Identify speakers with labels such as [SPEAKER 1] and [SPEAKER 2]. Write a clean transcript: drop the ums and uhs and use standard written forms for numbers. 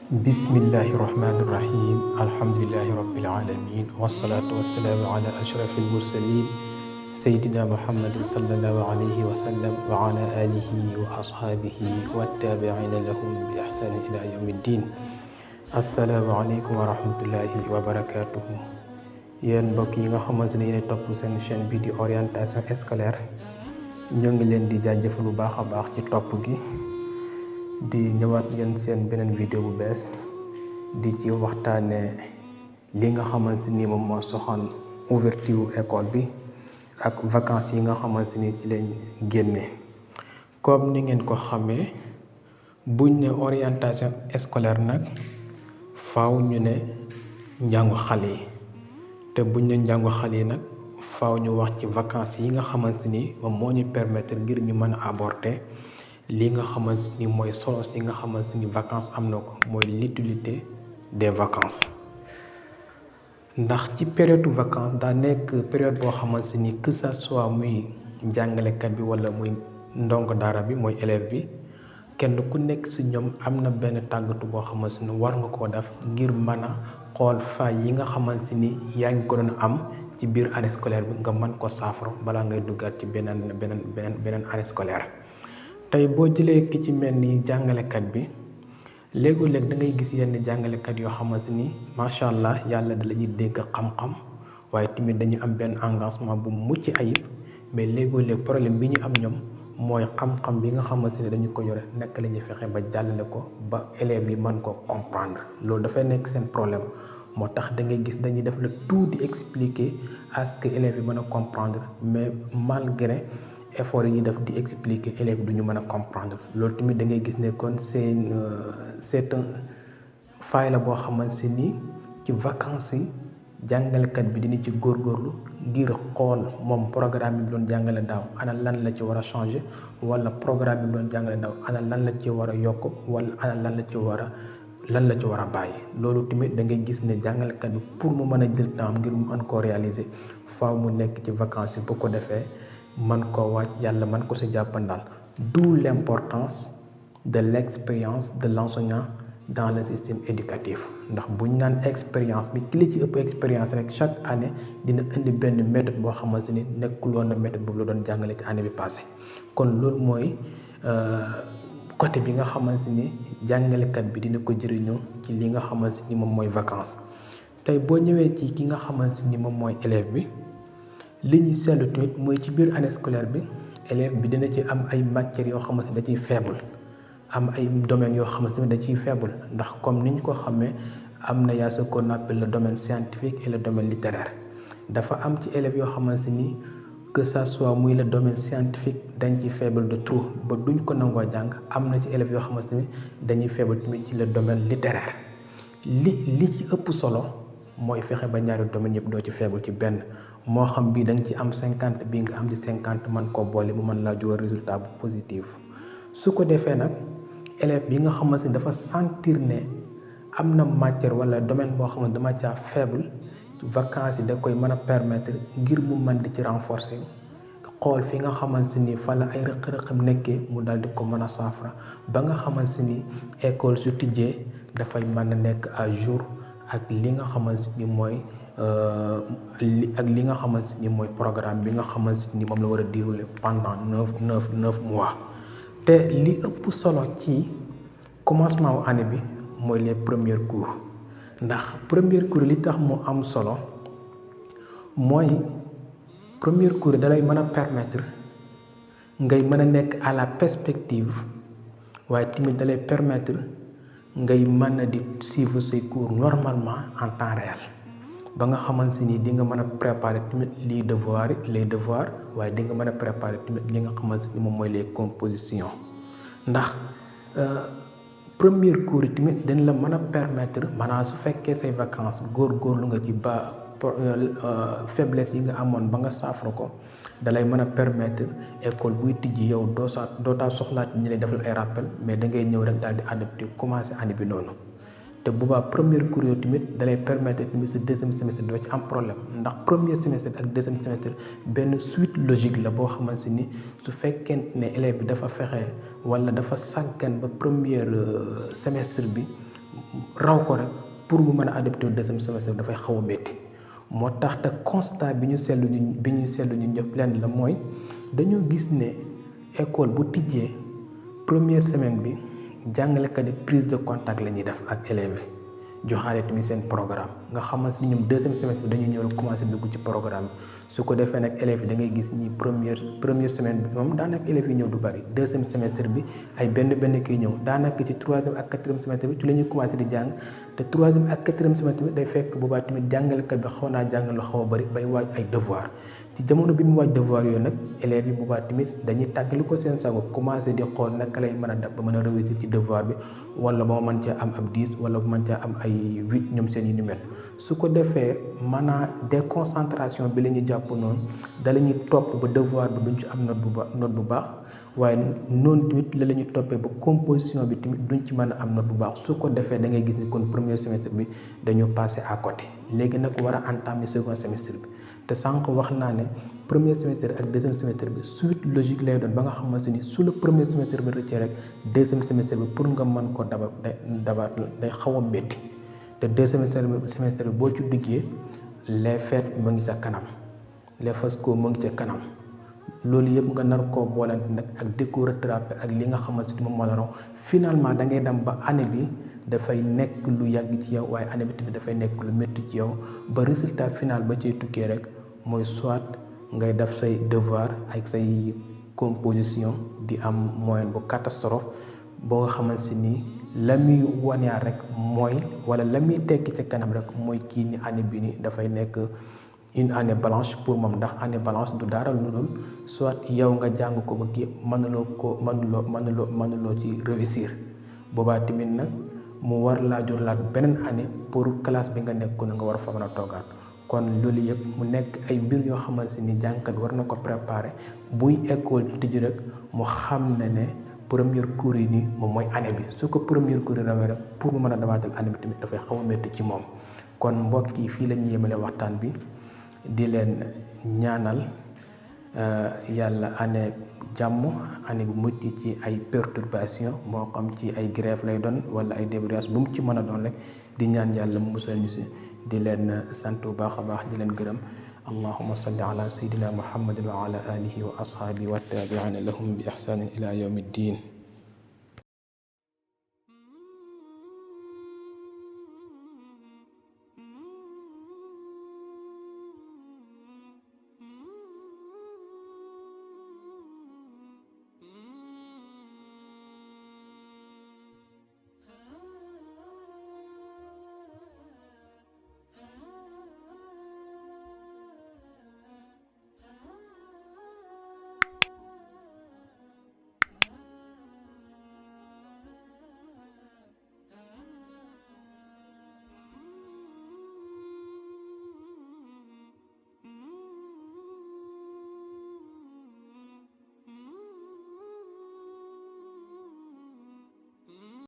[SPEAKER 1] bismillahi rahmani rahim alhamdulillahi rabbil alamin wassalatu wassalamu ala ashrafil mursalin sayyidina muhammadin sallallahu alayhi wa sallam wa ala alihi wa ashabihi wattabi'ina lahum bi ihsani ila yawmiddin. Assalamu alaykum wa rahmatullahi wa barakatuhu. Yéen mbokk yi nga xamante ne yéen topp seen chaîne bi di orientation scolaire ñoo ngi leen di jaajëfal bu baax a baax ci topp gi di ñëwaat ngeen seen beneen vidéo bu bees di ci waxtaane li nga xamante ni moom moo soxal ouverture école bi ak vacances yi nga xamante ni ci lañ génne. Comme ni ngeen ko xamee buñ ne orientation scolaire nag faaw ñu ne njàngu xale yi te buñ ne njàngu xale yi nag faaw ñu wax ci vacances yi nga xamante ni moom moo ñu permettre ngir ñu mën a aborder li nga xamante ni mooy solo si nga xamante ni vacances am na ko mooy l'utilité des vacances. Ndax ci période vacances daa nekk période boo xamante ni que ça soit muy jàngalekat bi wala muy ndongo daara bi mooy élève bi kenn ku nekk si ñoom am na benn tàggatu boo xamante ni war nga koo def ngir mën a xool fay yi nga xamante ni yaa ngi ko doon am ci biir année scolaire bi nga mën ko saafara balaa ngay duggaat ci beneen année scolaire. tey boo jëlee ki ci mel ni jàngalekat bi léegi-léeg da ngay gis yenn jàngalekat yoo xamante ni macha allah yàlla da la ñuy dégg xam-xam waaye tamit dañu am benn engagement bu mucc ayib mais léegi-léeg problème bi ñu am ñoom mooy xam-xam bi nga xamante ni dañu ko yore nekk la ñuy fexe ba jàllale ko ba élèves yi mën ko comprendre loolu dafay nekk seen problème. moo tax da ngay gis dañuy def le tout di expliquer à ce que élèves yi mën a comprendre mais malgré effort yi ñuy def di expliquer élèves du ñu mën a comprendre loolu tamit da ngay gis ne kon c'est un faille la boo xamante ni ci vacances yi jàngalekat bi dina ci góorgóorlu ngir xool moom programme bi doon jàngale daaw ana lan la ci war a changer wala programme bi doon jàngale daaw ana lan la ci war a yokk wala ana lan la ci war a bàyyi. loolu tamit da ngay gis ne jàngalekat bi pour mu mën a jël temps ngir mu mën koo réaliser faaw mu nekk ci vacances yi bu ko defee man koo waaj yàlla man ko si jàppandal. D'où l'importance de l'expérience de l'enseignant dans le système éducatif ndax buñ naan expérience bi ki la ci ëpp expérience rek chaque année dina indi benn méthode boo xamante ni nekkul woon na méthode boobu la doon jàngale ci année bi passée. kon loolu mooy côté bi nga xamante ni jàngalekat bi dina ko jëriñoo ci li nga xamante ni moom mooy vacances. tey boo ñëwee ci ki nga xamante ni moom mooy élève bi li ñu seetlu tamit mooy ci biir année scolaire bi élève bi dina ci am ay matières yoo xamante ni da ciy faible am ay domaines yoo xamante ni da ciy faible ndax comme ni ñu ko xamee am na yaa ce qu'on appelle le domaine scientifique et le domaine littéraire. dafa am ci élèves yoo xamante ni que ça soit muy le domaine scientifique dañ ci faible de trop ba duñ ko nangoo jàng am na ci élèves yoo xamante ni dañuy faible tamit ci le domaine littéraire. li ci ëpp solo mooy fexe ba ñaari domaines yëpp doo ci faible ci benn moo xam bii da nga ci am 50 bii nga am ci 50 mën koo boole mu mën laa jural résultat bu positif. su ko defee nag élève bi nga xamante ni dafa sentir ne am na matière wala domaine boo xam ne dama caa faible vacances yi da koy mën a permettre ngir mu mën di ci renforcer xool fi nga xamante ni fa la ay rëq-rëqam nekkee mu daal di ko mën a saafara ba nga xamante ni école su tijjee dafay mën a nekk à jour ak li nga xamante ni mooy li nga xamante ni mooy programme bi nga xamante ni moom la war a dérouler pendant neuf mois. te li ëpp solo ci commencement wu année bi mooy les premiers cours ndax premiers cours li tax mu am solo mooy premiers cours da lay mën a permettre ngay mën a nekk à la perspective waaye tamit da lay permettre ngay mën a di suivre say cours normalement en temps réel ba nga xamante ni di nga mën a préparer tamit les devoirs waaye di nga mën a préparer tamit li nga xamante ni moom mooy les compositions ndax premier cours yi tamit dañ la mën a permettre maanaam su fekkee say vacances góorgóorlu nga ci ba faiblesse yi nga amoon ba nga saafara ko dalay mën a permettre école buy tijji yow dootaa soxlaat ñi lay defal ay rappel mais da ngay ñëw rek daal di adopté commencé année bi noonu. te boobaa premier cours yooyu tamit dalay permettre tamit sa deuxième semestre doo ci am problème ndax premier semestre ak deuxième semestre benn suite logique la boo xamante ni su fekkente ne élève bi dafa fexe wala dafa sàggan ba premier semestre bi raw ko rek pour mu mën a adapté au deuxième semestre dafay xaw a métti moo tax te constat bi ñu seetlu ñun ñëpp lenn la mooy dañoo gis ne école bu tijjee première semaine bi jàngalekat yi prise de contact la ñuy def ak élèves yi joxaale tamit seen programme nga xamante ni ñoom deuxième semestre bi dañuy ñëw rek commencé dugg ci programme bi su ko defee nag élèves yi da ngay gis ñi première semaine bi moom daanaka élèves yi ñëw du bari deuxième semestre bi ay benn kii ñëw daanaka ci troisième ak quatrième semestre bi ci la ñuy commencé di jàng te troisième ak quatrième semestre bi day fekk boobaa tamit jàngalekat bi xaw naa jàng lu xaw a bari bay waaj ay devoir ci jamono bi mu waaj devoir yooyu nag élèves yi boobaa tamit dañuy tàggali ko seen sago commencé di xool naka lay mën a def ba mën a réussir ci devoir bi wala ba ma mën cee am ab 10 wala ba mën cee am ay 8 ñoom seen yu ni mel su ko defee maanaam déconcentration bi la ñuy jàpp noonu da la ñuy topp ba devoir bi duñ ci am note bu baax waaye noonu tamit la ñuy toppee ba composition bi tamit duñ ci mën a am note bu baax su ko defee da ngay gis ni kon premier semestre bi dañoo passé à côté léegi nag war a entamer second semestre bi te sànq wax naa ne premier semestre ak deuxième semestre bi suite logique lay doon ba nga xamante ni su le premier semestre bi rëccee rek deuxième semestre bi pour nga mën ko dabaat day xaw a métti te deuxième semestre bi boo ci duggee les fêtes mu ngi sa kanam les FASCO mu ngi ca kanam loolu yëpp nga nar koo boolante nag ak di ko rattrapé ak li nga xamante ni moom moo la raw finalement da ngay dem ba année bi dafay nekk lu yàgg ci yow waaye année bi tamit dafay nekk lu métti ci yow ba résultat final ba ciy tukkee rek mooy soit ngay def say devoir ak say composition di am moyenne bu catastrophe boo nga xamante ni la muy waneyaat rek mooy wala la muy tekki ci kanam rek mooy kii ni année bi ni dafay nekk une année blanche pour moom ndax année blanche du dara lu dul soit yow nga jàng ko ba kii mënuloo ci réussir boobaa tamit nag mu war laa jurlaat beneen année pour classe bi nga nekkoon nga war fa mën a toogaat kon loolu yëpp mu nekk ay mbir yoo xamante ni jàngkat war na ko préparer buy école tijji rek mu xam ne première cours yi nii moom mooy année bi su ko première cours yi rawee rek pour mu mën a dabaatal année bi tamit dafay xaw a métti ci moom kon mbokk yi fii la ñuy yemale waxtaan bi di leen ñaanal yàlla année jàmm année bu mucc ci ay perturbation moo xam ci ay grève lay doon wala ay débrayage bu mu ci mën a doon rek di ñaan yàlla mu musal ñu si di leen sant bu baax a baax di leen gërëm allahumma salli ala sayyidina muhammadin wa ala alihi wa ashaabihi wa tabi'ina lahum bi ihsanin ila yawmi ddin